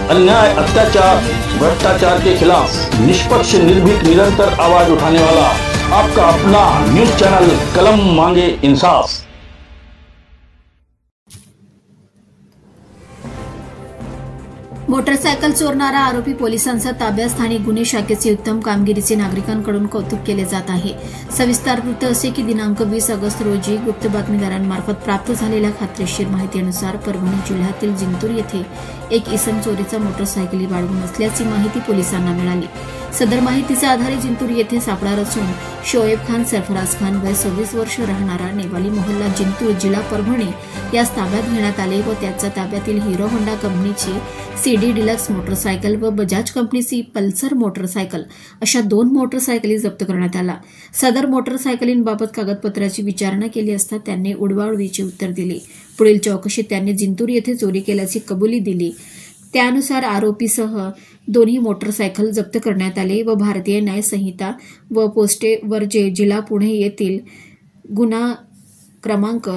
अन्याय, अत्याचार, भ्रष्टाचार के खिलाफ निष्पक्ष, निर्भीक, निरंतर आवाज उठाने वाला आपका अपना न्यूज चैनल कलम मांगे इंसाफ। मोटरसायकल चोरणारा आरोपी पोलिसांचा ताब्यात, स्थानिक गुन्हे शाखेची उत्तम कामगिरीचे नागरिकांकडून कौतुक केले जात आहे। सविस्तर वृत्त असे की दिनांक 20 ऑगस्ट रोजी गुप्त बातमीदारांमार्फत प्राप्त झालेल्या खात्रीशीर माहितीनुसार परभणी जिल्ह्यातील जिंतूर येथे एक इसम चोरीचा मोटरसायकली बाळगून असल्याची माहिती पोलिसांना मिळाली। सदर माहितीच्या आधारे जिंतूर येथे सापळा रचून शोएब खान सरफराज खान वय 26 वर्ष राहणारा नेवाली मोहल्ला जिंतूर जिल्हा परभणी यास ताब्यात घेण्यात आले व त्याच्या ताब्यातील हिरो होंडा कंपनीची सीडी डिलक्स मोटरसायकल व बजाज कंपनीची पल्सर मोटरसायकल अशा 2 मोटरसायकली जप्त करण्यात आला। सदर मोटरसायकलींबाबत कागदपत्राची विचारणा केली असता त्यांनी उडवाउडवीचे उत्तर दिले। पुढील चौकशीत त्यांनी जिंतूर येथे चोरी केल्याची कबुली दिली। त्यानुसार आरोपीसह दोन्ही मोटरसायकल जप्त करण्यात आले व भारतीय न्याय संहिता व पोस्टेवर जिल्हा पुणे येथील गुन्हा क्रमांक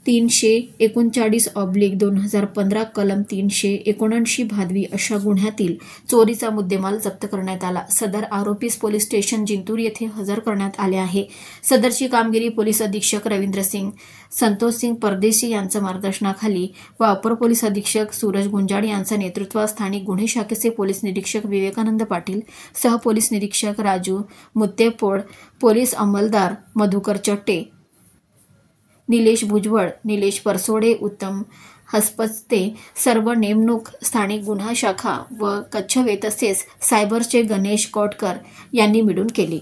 339/2015 कलम 379 भादवी अशा गुन्ह्यातील चोरीचा मुद्देमाल जप्त करण्यात आला। सदर आरोपीस पोलीस स्टेशन जिंतूर येथे हजर करण्यात आले आहे। सदरची कामगिरी पोलीस अधीक्षक रवींद्र सिंग, संतोष सिंग परदेशी यांच्या मार्गदर्शनाखाली व अपर पोलीस अधीक्षक सूरज गुंजाळ यांच्या नेतृत्वात स्थानिक गुन्हे शाखेचे पोलीस निरीक्षक विवेकानंद पाटील, सह पोलीस निरीक्षक राजू मुत्तेपोळ, पोलीस अंमलदार मधुकर चट्टे, निलेश भुजबळ, निलेश परसोडे, उत्तम हसपते, सर्व नेमणूक स्थानिक गुन्हा शाखा व कच्छवे तसेच सायबरचे गणेश कोटकर यांनी मिळून केली।